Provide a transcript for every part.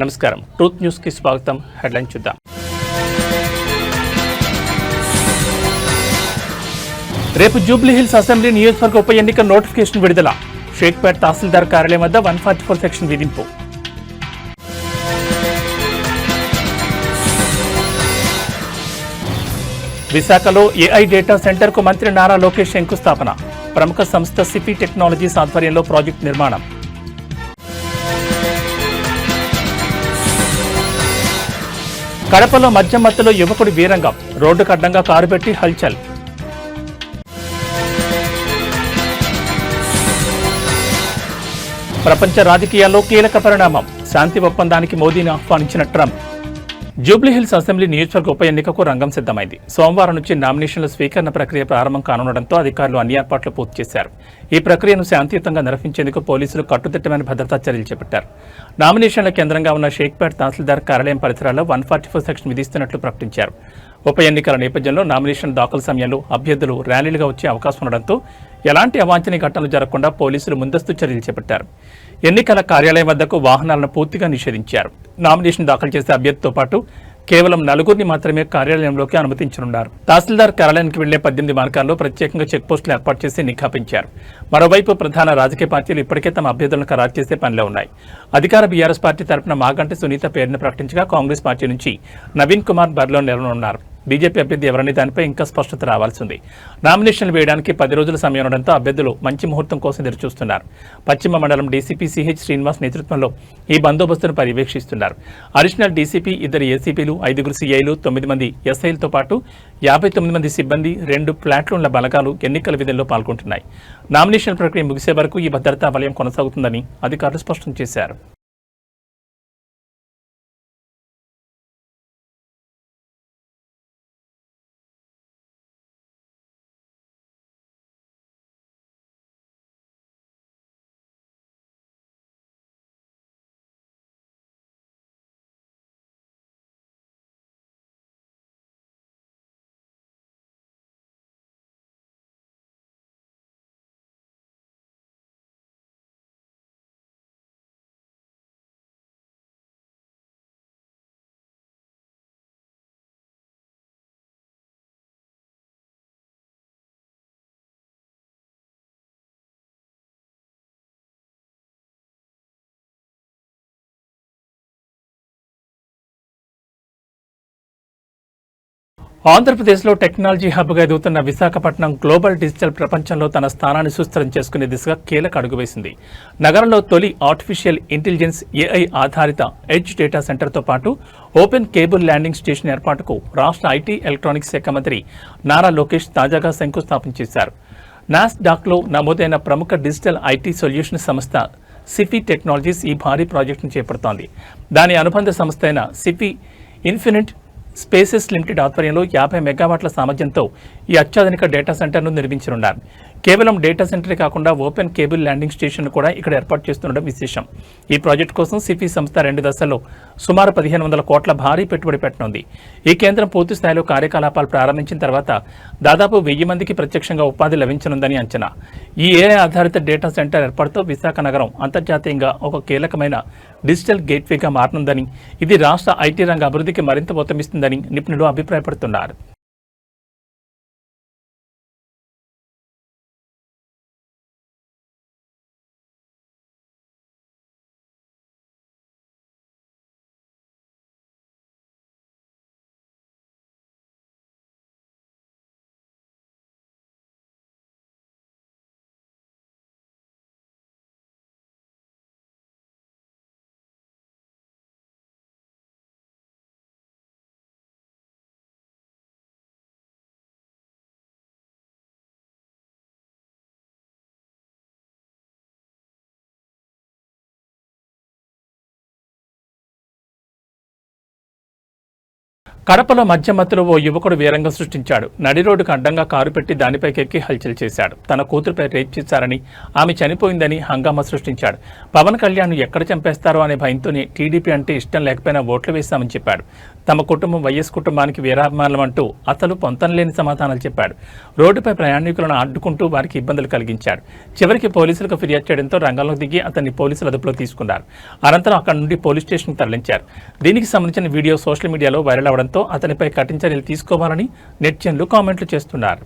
నమస్కారం truth news కి స్వాగతం. హెడ్లైన్ చూద్దాం. రేపు జూబ్లీహిల్స్ అసెంబ్లీ నియోజకవర్గ ఉప ఎన్నిక నోటిఫికేషన్ విడుదల. షేక్పేట్ తహసీల్దార్ కార్యాలయం వద్ద 144 సెక్షన్ విధింపు. విశాఖలో ఏఐ డేటా సెంటర్ కు మంత్రి నారా లోకేష్ శంకుస్థాపన. ప్రముఖ సంస్థ సిఫీ టెక్నాలజీస్ ఆధ్వర్యంలో ప్రాజెక్టు నిర్మాణం. కడపలో మద్యం మత్తులో యువకుడి వీరంగం. రోడ్డుకు అడ్డంగా కారు పెట్టి హల్చల్. ప్రపంచ రాజకీయాల్లో కీలక పరిణామం. శాంతి ఒప్పందానికి మోదీని ఆహ్వానించిన ట్రంప్. జూబ్లీహిల్స్ అసెంబ్లీ నియోజకవర్గ ఉప ఎన్నికకు రంగం సిద్ధమైంది. సోమవారం నుంచి నామినేషన్ల స్వీకరణ ప్రక్రియ ప్రారంభం కానుండటంతో అధికారులు అన్ని ఏర్పాట్లు పూర్తి చేశారు. ఈ ప్రక్రియను శాంతియుతంగా నిర్వహించేందుకు పోలీసులు కట్టుదిట్టమైన భద్రతా చర్యలు చేపట్టారు. నామినేషన్ల కేంద్రంగా ఉన్న షేక్పేట్ తహసీల్దార్ కార్యాలయం పరిసరాల్లో 144 సెక్షన్ విధిస్తున్నట్లు ప్రకటించారు. ఉప ఎన్నికల నేపథ్యంలో నామినేషన్ దాఖలు సమయంలో అభ్యర్థులు ర్యాలీలుగా వచ్చే అవకాశం ఉండడంతో ఎలాంటి అవాంఛనీయ ఘటనలు జరగకుండా పోలీసులు ముందస్తు చర్యలు చేపట్టారు. ఎన్నికల కార్యాలయం వద్దకు వాహనాలను పూర్తిగా నిషేధించారు. నామినేషన్ దాఖలు చేసే అభ్యర్థితో పాటు కేవలం 4 మాత్రమే కార్యాలయంలోకి అనుమతించనున్నారు. తహసీల్దార్ కార్యాలయానికి వెళ్లే 18 మార్గాల్లో ప్రత్యేకంగా చెక్పోస్టులు ఏర్పాటు చేసి నిఘా పెంచారు. మరోవైపు ప్రధాన రాజకీయ పార్టీలు ఇప్పటికే తమ అభ్యర్థులను ఖరారు చేసే పనిలో ఉన్నాయి. అధికార బీఆర్ఎస్ పార్టీ తరపున మాగంటి సునీత పేరును ప్రకటించగా కాంగ్రెస్ పార్టీ నుంచి నవీన్ కుమార్ బరిలో నిలవనున్నారు. బీజేపీ అభ్యర్థి ఎవరనే దానిపై ఇంకా స్పష్టత రావాల్సి ఉంది. నామినేషన్లు వేయడానికి 10 రోజుల సమయం ఉండడంతో అభ్యర్థులు మంచి ముహూర్తం కోసం ఎదురుచూస్తున్నారు. పశ్చిమ మండలం డీసీపీ సిహెచ్ శ్రీనివాస్ నేతృత్వంలో ఈ బందోబస్తును పర్యవేక్షిస్తున్నారు. అడిషనల్ డీసీపీ, 2 ఏసీపీలు, 5 సీఐలు, 9 మంది ఎస్ఐలతో పాటు 59 మంది సిబ్బంది, 2 ప్లాటూన్ల బలగాలు ఎన్నికల విధుల్లో పాల్గొంటున్నాయి. నామినేషన్ ప్రక్రియ ముగిసే వరకు ఈ భద్రతా వలయం కొనసాగుతుందని అధికారులు స్పష్టం చేశారు. ఆంధ్రప్రదేశ్లో టెక్నాలజీ హబ్గా ఎదుగుతున్న విశాఖపట్నం గ్లోబల్ డిజిటల్ ప్రపంచంలో తన స్థానాన్ని సుస్థిరం చేసుకునే దిశగా కీలక అడుగు వేసింది. నగరంలో తొలి ఆర్టిఫిషియల్ ఇంటెలిజెన్స్ ఏఐ ఆధారిత ఎడ్జ్ డేటా సెంటర్తో పాటు ఓపెన్ కేబుల్ ల్యాండింగ్ స్టేషన్ ఏర్పాటుకు రాష్ట్ర ఐటీ ఎలక్ట్రానిక్స్ శాఖ మంత్రి నారా లోకేష్ తాజాగా శంకుస్థాపన చేశారు. నాస్డాక్లో నమోదైన ప్రముఖ డిజిటల్ ఐటీ సొల్యూషన్ సంస్థ సిఫీ టెక్నాలజీస్ ఈ భారీ ప్రాజెక్టును చేపడుతోంది. దాని అనుబంధ సంస్థ అయిన సిఫీ ఇన్ఫినిట్ స్పేసెస్ లిమిటెడ్ ఆధ్వర్యంలో 50 మెగావాట్ల సామర్థ్యంతో ఈ అత్యాధునిక డేటా సెంటర్ను నిర్మించనున్నారు. కేవలం డేటా సెంటరే కాకుండా ఓపెన్ కేబుల్ ల్యాండింగ్ స్టేషన్ కూడా ఇక్కడ ఏర్పాటు చేస్తుండడం విశేషం. ఈ ప్రాజెక్టు కోసం సిఫీ సంస్థ 2 దశల్లో సుమారు 1500 కోట్ల భారీ పెట్టుబడి పెట్టనుంది. ఈ కేంద్రం పూర్తి స్థాయిలో కార్యకలాపాలు ప్రారంభించిన తర్వాత దాదాపు 1000 మందికి ప్రత్యక్షంగా ఉపాధి లభించనుందని అంచనా. ఈ ఏఐ ఆధారిత డేటా సెంటర్ ఏర్పాటుతో విశాఖ నగరం అంతర్జాతీయంగా ఒక కీలకమైన డిజిటల్ గేట్వేగా మారనుందని, ఇది రాష్ట్ర ఐటీ రంగ అభివృద్ధికి మరింత ఊతమిస్తుందని నిపుణులు అభిప్రాయపడుతున్నారు. కడపలో మధ్యమత్తులో ఓ యువకుడు వీరంగం సృష్టించాడు. నడి రోడ్డుకు అడ్డంగా కారు పెట్టి దానిపైకెక్కి హల్చల్ చేశాడు. తన కూతురుపై రేప్ చేశారని, ఆమె చనిపోయిందని హంగామా సృష్టించాడు. పవన్ కళ్యాణ్ ఎక్కడ చంపేస్తారో అనే భయంతోనే టీడీపీ అంటే ఇష్టం లేకపోయినా ఓట్లు వేస్తామని చెప్పాడు. తమ కుటుంబం వైఎస్ కుటుంబానికి వీరాభిమానం అంటూ అసలు పొంతనలేని సమాధానాలు చెప్పాడు. రోడ్డుపై ప్రయాణికులను అడ్డుకుంటూ వారికి ఇబ్బందులు కలిగించాడు. చివరికి పోలీసులకు ఫిర్యాదు చేయడంతో రంగంలోకి దిగి అతన్ని పోలీసులు అదుపులో తీసుకున్నారు. అనంతరం అక్కడి నుండి పోలీస్ స్టేషన్కు తరలించారు. దీనికి సంబంధించిన వీడియో సోషల్ మీడియాలో వైరల్ అవడంతో అతనిపై కఠిన చర్యలు తీసుకోవాలని నెటిజన్లు కామెంట్లు చేస్తున్నారు.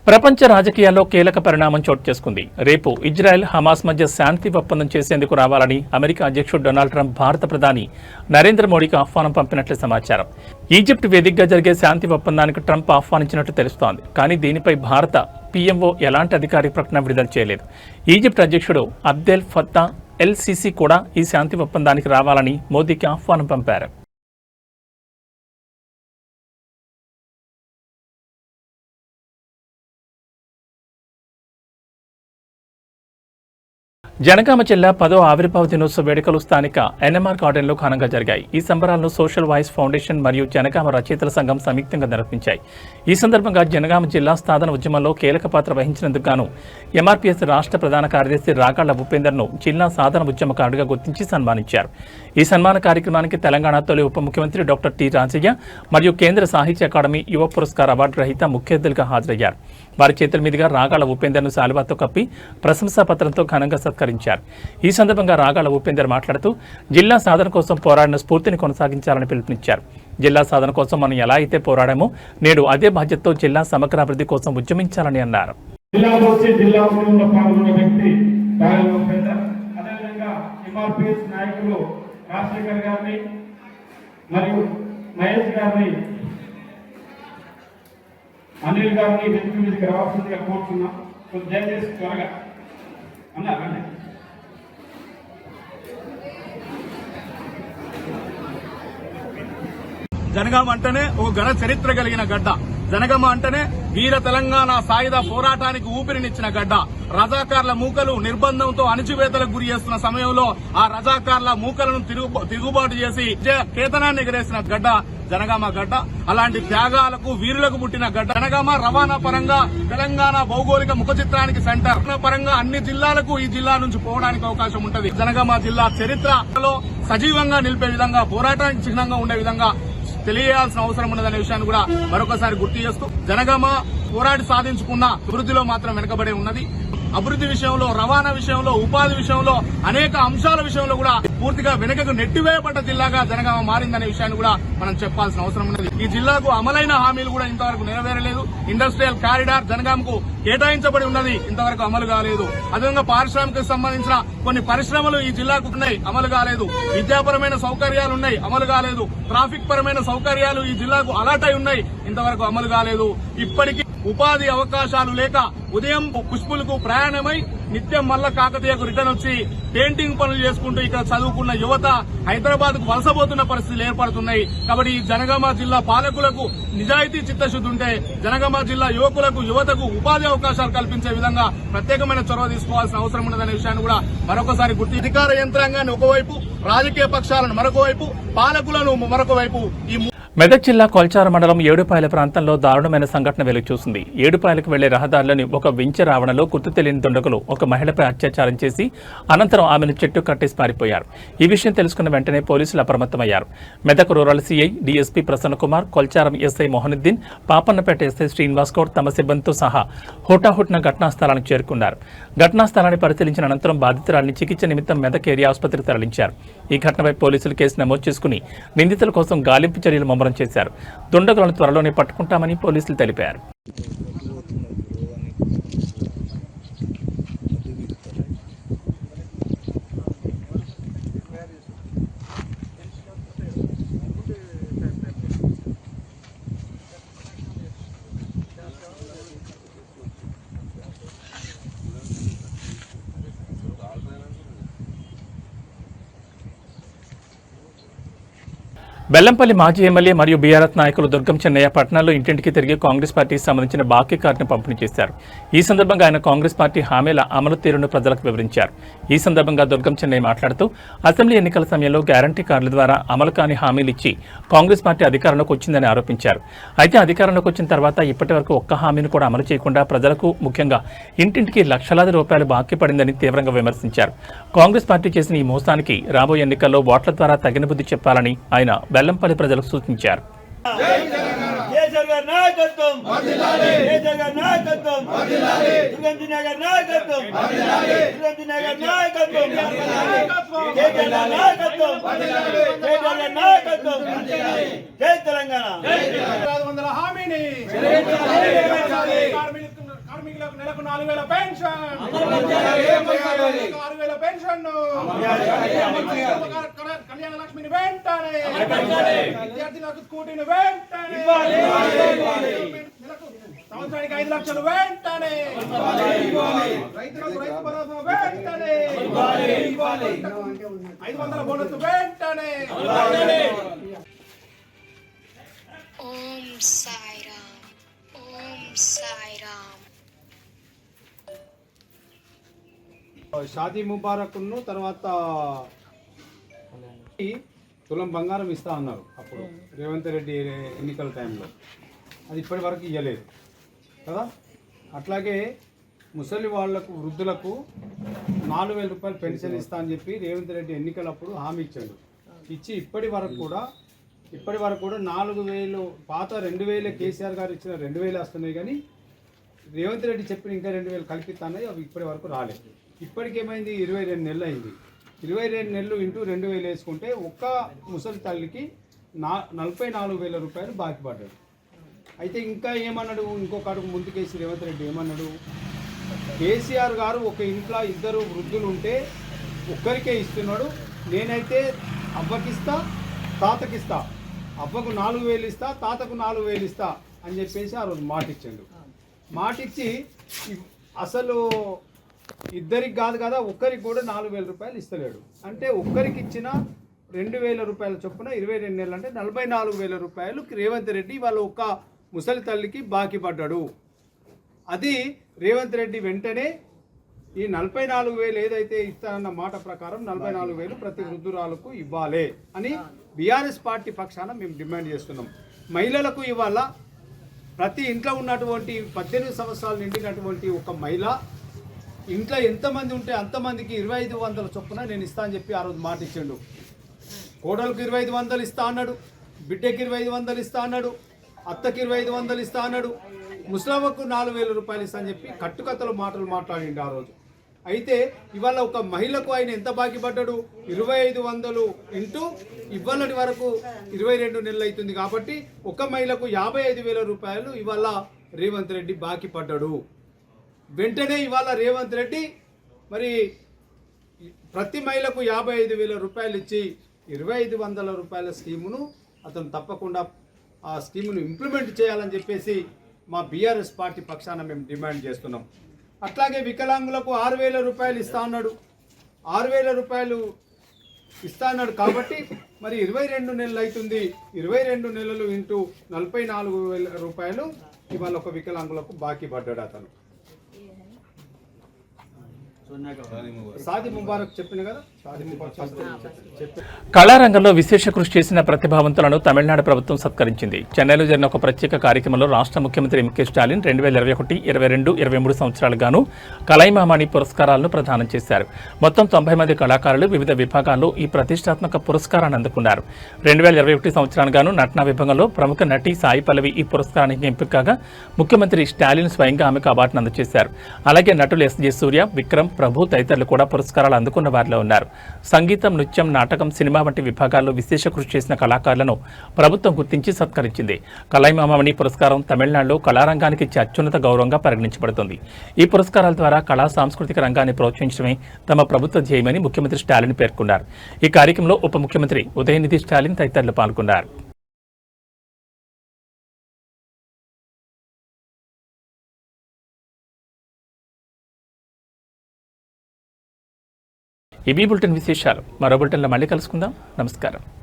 ప్రపంచ రాజకీయాల్లో కీలక పరిణామం చోటు చేసుకుంది. రేపు ఇజ్రాయెల్ హమాస్ మధ్య శాంతి ఒప్పందం చేసేందుకు రావాలని అమెరికా అధ్యక్షుడు డొనాల్డ్ ట్రంప్ భారత ప్రధాని నరేంద్ర మోడీకి ఆహ్వానం పంపినట్లు సమాచారం. ఈజిప్ట్ వేదికగా జరిగే శాంతి ఒప్పందానికి ట్రంప్ ఆహ్వానించినట్టు తెలుస్తోంది. కానీ దీనిపై భారత పీఎంఓ ఎలాంటి అధికారిక ప్రకటన విడుదల చేయలేదు. ఈజిప్ట్ అధ్యక్షుడు అబ్దెల్ ఫత్తా ఎల్ సిసి కూడా ఈ శాంతి ఒప్పందానికి రావాలని మోదీకి ఆహ్వానం పంపారు. జనగామ జిల్లా 10వ ఆవిర్భావ దినోత్సవ వేడుకలు స్థానిక ఎన్ఎంఆర్ గార్డెన్లో ఘనంగా జరిగాయి. ఈ సంబరాలను సోషల్ వాయిస్ ఫౌండేషన్ మరియు జనగామ రచయితల సంఘం సంయుక్తంగా నిర్వహించాయి. ఈ సందర్భంగా జనగామ జిల్లా సాధన ఉద్యమంలో కీలక పాత్ర వహించినందుకు గాను ఎంఆర్పీఎస్ రాష్ట్ర ప్రధాన కార్యదర్శి రాగాళ్ల ఉపేందర్ను జిల్లా సాధన ఉద్యమకారుడిగా గుర్తించి సన్మానించారు. ఈ సన్మాన కార్యక్రమానికి తెలంగాణ తొలి ఉప ముఖ్యమంత్రి డాక్టర్ టి రాజయ్య మరియు కేంద్ర సాహిత్య అకాడమీ యువ పురస్కార్ అవార్డు రహిత ముఖ్య అతిథులుగా హాజరయ్యారు. వారి చేతుల మీదుగా రాగాళ్ల ఉపేందర్ను శాలువాతో కప్పి ప్రశంసా పత్రంతో ఘనంగా సత్కరించారు. ఈ సందర్భంగా రాగాళ్ల ఉపేందర్ మాట్లాడుతూ జిల్లా సాధన కోసం పోరాడిన స్ఫూర్తిని కొనసాగించాలని పిలుపునిచ్చారు. జిల్లా సాధన కోసం మనం ఎలా అయితే పోరాడామో నేడు అదే బాధ్యతతో జిల్లా సమగ్రాభివృద్ధి కోసం ఉద్యమించాలని అన్నారు. అనిల్ గారిని వెతుకు మీదకి రావాల్సిందిగా కోరుతున్నాం. దయచేసి త్వరగా అన్నారండి. జనగామ అంటేనే ఒక ఘన చరిత్ర కలిగిన గడ్డ. జనగామ అంటేనే వీర తెలంగాణ సాయుధ పోరాటానికి ఊపిరినిచ్చిన గడ్డ. రజాకార్ల మూకలు నిర్బంధంతో అణిచివేతలకు గురి చేస్తున్న సమయంలో ఆ రజాకార్ల మూకలను తిరుగుబాటు చేసి కేతనాన్ని ఎగరేసిన గడ్డ జనగామ గడ్డ. అలాంటి త్యాగాలకు వీరులకు పుట్టిన గడ్డ జనగామ. రవాణా పరంగా తెలంగాణ భౌగోళిక ముఖ చిత్రానికి సెంటర్. పరంగా అన్ని జిల్లాలకు ఈ జిల్లా నుంచి పోవడానికి అవకాశం ఉంటది. జనగామ జిల్లా చరిత్రలో సజీవంగా నిలిపే విధంగా, పోరాటానికి చిహ్నంగా ఉండే విధంగా తెలియాల్సిన అవసరం ఉన్నదనే విషయాన్ని కూడా మరొకసారి గుర్తు చేస్తూ, జనగామ పోరాడి సాధించుకున్న అభివృద్ధిలో మాత్రం వెనుకబడి ఉన్నది. అభివృద్ధి విషయంలో, రవాణా విషయంలో, ఉపాధి విషయంలో, అనేక అంశాల విషయంలో కూడా పూర్తిగా వెనుకకు నెట్టివేయబడ్డ జిల్లాగా జనగామ మారిందనే విషయాన్ని కూడా మనం చెప్పాల్సిన అవసరం ఉన్నది. ఈ జిల్లాకు అమలైన హామీలు కూడా ఇంతవరకు నెరవేరలేదు. ఇండస్ట్రియల్ కారిడార్ జనగామకు కేటాయించబడి ఉన్నది, ఇంతవరకు అమలు కాలేదు. అదేవిధంగా పారిశ్రామికకు సంబంధించిన కొన్ని పరిశ్రమలు ఈ జిల్లాకు ఉన్నాయి, అమలు కాలేదు. విద్యాపరమైన సౌకర్యాలు ఉన్నాయి, అమలు కాలేదు. ట్రాఫిక్ పరమైన సౌకర్యాలు ఈ జిల్లాకు అలాట్ అయి ఉన్నాయి, ఇంతవరకు అమలు కాలేదు. ఇప్పటికీ ఉపాధి అవకాశాలు లేక ఉదయం పుష్పులకు ప్రయాణమై నిత్యం మల్ల కాకతీయకు రిటర్న్ వచ్చి పెయింటింగ్ పనులు చేసుకుంటూ ఇక్కడ చదువుకున్న యువత హైదరాబాద్ కు వలసపోతున్న పరిస్థితులు ఏర్పడుతున్నాయి. కాబట్టి ఈ జనగామ జిల్లా పాలకులకు నిజాయితీ చిత్తశుద్ధి ఉంటే జనగామ జిల్లా యువకులకు, యువతకు ఉపాధి అవకాశాలు కల్పించే విధంగా ప్రత్యేకమైన చొరవ తీసుకోవాల్సిన అవసరం ఉన్నదనే విషయాన్ని కూడా మరొకసారి గుర్తు. అధికార యంత్రాంగాన్ని ఒకవైపు, రాజకీయ పక్షాలను మరొక వైపు, పాలకులను మరొక వైపు ఈ మెదక్ జిల్లా కొల్చార మండలం ఏడుపాయల ప్రాంతంలో దారుణమైన సంఘటన వెలుగుచూసింది. ఏడుపాయలకు వెళ్లే రహదారిలోని ఒక వెంచర్ ఆవరణలో గుర్తు తెలియని దుండగులు ఒక మహిళపై అత్యాచారం చేసి అనంతరం ఆమెను చెట్టు కట్టేసి పారిపోయారు. ఈ విషయం తెలుసుకున్న వెంటనే పోలీసులు అప్రమత్తమయ్యారు. Medak rural CI DSP Prasanna Kumar, Kolcharam SI Mohanuddin, Papannapet SI Srinivas Goud తమ సిబ్బందితో సహా హుటాహుటిన ఘటనా స్థలానికి చేరుకున్నారు. ఘటనా స్థలాన్ని పరిశీలించిన అనంతరం బాధితురాలిని చికిత్స నిమిత్తం మెదక్ ఏరియా ఆసుపత్రికి తరలించారు. ఈ ఘటనపై పోలీసులు కేసు నమోదు చేసుకుని నిందితుల కోసం గాలింపు చర్యలు ముమ్మరం చేశారు. దుండగులను త్వరలోనే పట్టుకుంటామని పోలీసులు తెలిపారు. బెల్లంపల్లి మాజీ ఎమ్మెల్యే మరియు బీఆర్ఎస్ నాయకులు దుర్గం చెన్నయ్య పట్టణంలో ఇంటింటికి తిరిగి కాంగ్రెస్ పార్టీకి సంబంధించిన బాకీ కార్డును పంపిణీ చేశారు. ఈ సందర్భంగా ఆయన కాంగ్రెస్ పార్టీ హామీల అమలు తీరును ప్రజలకు వివరించారు. ఈ సందర్భంగా దుర్గం చెన్నయ్య మాట్లాడుతూ అసెంబ్లీ ఎన్నికల సమయంలో గ్యారంటీ కార్డుల ద్వారా అమలు కాని హామీలు ఇచ్చి కాంగ్రెస్ పార్టీ అధికారంలోకి వచ్చిందని ఆరోపించారు. అయితే అధికారంలోకి వచ్చిన తర్వాత ఇప్పటి వరకు ఒక్క హామీని కూడా అమలు చేయకుండా ప్రజలకు ముఖ్యంగా ఇంటింటికి లక్షలాది రూపాయలు బాకీ పడిందని తీవ్రంగా విమర్శించారు. కాంగ్రెస్ పార్టీ చేసిన ఈ మోసానికి రాబోయే ఎన్నికల్లో ఓట్ల ద్వారా తగిన బుద్ధి చెప్పాలని ఆయన బెల్లంపల్లి ప్రజలకు సూచించారు. కార్మికులకు నెలకు 4,000 పెన్షన్, 6,000 పెన్షన్, కళ్యాణ లక్ష్మిని వెంటనే, విద్యార్థులకు స్కూటీని వెంటనే, సంవత్సరానికి 5 లక్షలు వెంటనే, రైతులకు రైతు భరోసా వెంటనే, 500 బోనస్ వెంటనే. ఓం సాయిరామ్, ఓం సాయిరామ్. షాదీ ముబారక్ను తర్వాత తులం బంగారం ఇస్తా అన్నారు అప్పుడు రేవంత్ రెడ్డి ఎన్నికల టైంలో. అది ఇప్పటి వరకు ఇవ్వలేదు కదా. అట్లాగే ముసలి వాళ్లకు వృద్ధులకు 4,000 రూపాయలు పెన్షన్ ఇస్తా అని చెప్పి రేవంత్ రెడ్డి ఎన్నికలప్పుడు హామీ ఇచ్చాడు. ఇచ్చి ఇప్పటి వరకు కూడా 4,000 పాత 2,000 కేసీఆర్ గారు ఇచ్చిన 2,000 వస్తున్నాయి, కానీ రేవంత్ రెడ్డి చెప్పిన ఇంకా 2,000 కల్పిస్తున్నాయి. అవి ఇప్పటి వరకు రాలేదు. ఇప్పటికేమైంది, 22 నెలలు అయింది. 22 నెలలు ఇంటూ 2,000 వేసుకుంటే ఒక్క ముసలి తల్లికి 44,000 రూపాయలు బాకీ పడ్డాడు. అయితే ఇంకా ఏమన్నాడు, ఇంకొక అడుగు ముందుకేసి రేవంత్ రెడ్డి ఏమన్నాడు, కేసీఆర్ గారు ఒక ఇంట్లో 2 వృద్ధులు ఉంటే ఒక్కరికే ఇస్తున్నాడు, నేనైతే అవ్వకిస్తా తాతకిస్తా, అవ్వకు 4,000 ఇస్తా తాతకు 4,000 ఇస్తా అని చెప్పేసి ఆ రోజు మాట ఇచ్చాడు. మాట ఇచ్చి అసలు ఇద్దరికి కాదు కదా, ఒక్కరికి కూడా 4,000 రూపాయలు ఇస్తలేడు. అంటే ఒక్కరికి ఇచ్చిన 2,000 రూపాయల చొప్పున 22 నెలలు అంటే 44,000 రూపాయలు రేవంత్ రెడ్డి వాళ్ళ ఒక్క ముసలి తల్లికి బాకీ పడ్డాడు. అది రేవంత్ రెడ్డి వెంటనే ఈ 44,000 ఏదైతే ఇస్తానన్న మాట ప్రకారం 44,000 ప్రతి వృద్ధురాలకు ఇవ్వాలి అని బీఆర్ఎస్ పార్టీ పక్షాన మేము డిమాండ్ చేస్తున్నాం. మహిళలకు ఇవాళ ప్రతి ఇంట్లో ఉన్నటువంటి 18 సంవత్సరాలు నిండినటువంటి ఒక మహిళ ఇంట్లో ఎంతమంది ఉంటే అంతమందికి 2,500 చొప్పున నేను ఇస్తా అని చెప్పి ఆ రోజు మాట ఇచ్చిండు. కోడలకు 2,500 ఇస్తా అన్నాడు, బిడ్డకి 2,500 ఇస్తా అన్నాడు, అత్తకి 2,500 ఇస్తా అన్నాడు, ముస్లామకు 4,000 రూపాయలు ఇస్తా అని చెప్పి కట్టుకథలు మాటలు మాట్లాడిండు ఆ రోజు. అయితే ఇవాళ ఒక మహిళకు ఆయన ఎంత బాకీ పడ్డాడు, 2,500 ఇంటూ ఇవాళటి వరకు 22 నెలలు అవుతుంది. కాబట్టి ఒక మహిళకు 55,000 రూపాయలు ఇవాళ రేవంత్ రెడ్డి బాకీ పడ్డాడు. వెంటనే ఇవాళ రేవంత్ రెడ్డి మరి ప్రతి మహిళకు 55,000 రూపాయలు ఇచ్చి 2,500 రూపాయల స్కీమును అతను తప్పకుండా ఆ స్కీమును ఇంప్లిమెంట్ చేయాలని చెప్పేసి మా బీఆర్ఎస్ పార్టీ పక్షాన మేము డిమాండ్ చేస్తున్నాం. అట్లాగే వికలాంగులకు 6,000 రూపాయలు ఇస్తా అన్నాడు, 6,000 రూపాయలు ఇస్తా అన్నాడు. కాబట్టి మరి 22 నెలలు అవుతుంది, 22 నెలలు ఇంటూ 44,000 రూపాయలు ఇవాళ ఒక వికలాంగులకు బాకీ పడ్డాడు అతను. షాదీ ముబారక్ చెప్పిన కదా, షాదీ ముబారక్ కళారంగంలో విశేష కృషి చేసిన ప్రతిభావంతులను తమిళనాడు ప్రభుత్వం సత్కరించింది. చెన్నైలో జరిగిన ఒక ప్రత్యేక కార్యక్రమంలో రాష్ట్ర ముఖ్యమంత్రి ఎంకే స్టాలిన్ 2021, 22, 23 సంవత్సరాలకు గాను కలైమామణి పురస్కారాలను ప్రదానం చేశారు. మొత్తం 90 మంది కళాకారులు వివిధ విభాగాల్లో ఈ ప్రతిష్టాత్మక పురస్కారాన్ని అందుకున్నారు. 2021 సంవత్సరానికి గాను నటనా విభాగంలో ప్రముఖ నటి సాయి పల్లవి ఈ పురస్కారానికి ఎంపిక కాగా ముఖ్యమంత్రి స్టాలిన్ స్వయంగా ఆమెకు అవార్డును అందజేశారు. అలాగే నటులు ఎస్జే సూర్య, విక్రమ్, ప్రభు తదితరులు కూడా పురస్కారాలు అందుకున్న వారిలో ఉన్నారు. సంగీతం, నృత్యం, నాటకం, సినిమా వంటి విభాగాల్లో విశేష కృషి చేసిన కళాకారులను ప్రభుత్వం గుర్తించి సత్కరించింది. కలైమామణి పురస్కారం తమిళనాడులో కళారంగానికి ఇచ్చే అత్యున్నత గౌరవంగా పరిగణించబడుతుంది. ఈ పురస్కారాల ద్వారా కళా సాంస్కృతిక రంగాన్ని ప్రోత్సహించడమే తమ ప్రభుత్వ ధ్యేయమని ముఖ్యమంత్రి స్టాలిన్ పేర్కొన్నారు. ఈ కార్యక్రమంలో ఉప ముఖ్యమంత్రి ఉదయనిధి స్టాలిన్ తదితరులు పాల్గొన్నారు. ఇవి బులెటిన్ విశేషాలు. మరో బులెటిన్లో మళ్ళీ కలుసుకుందాం. నమస్కారం.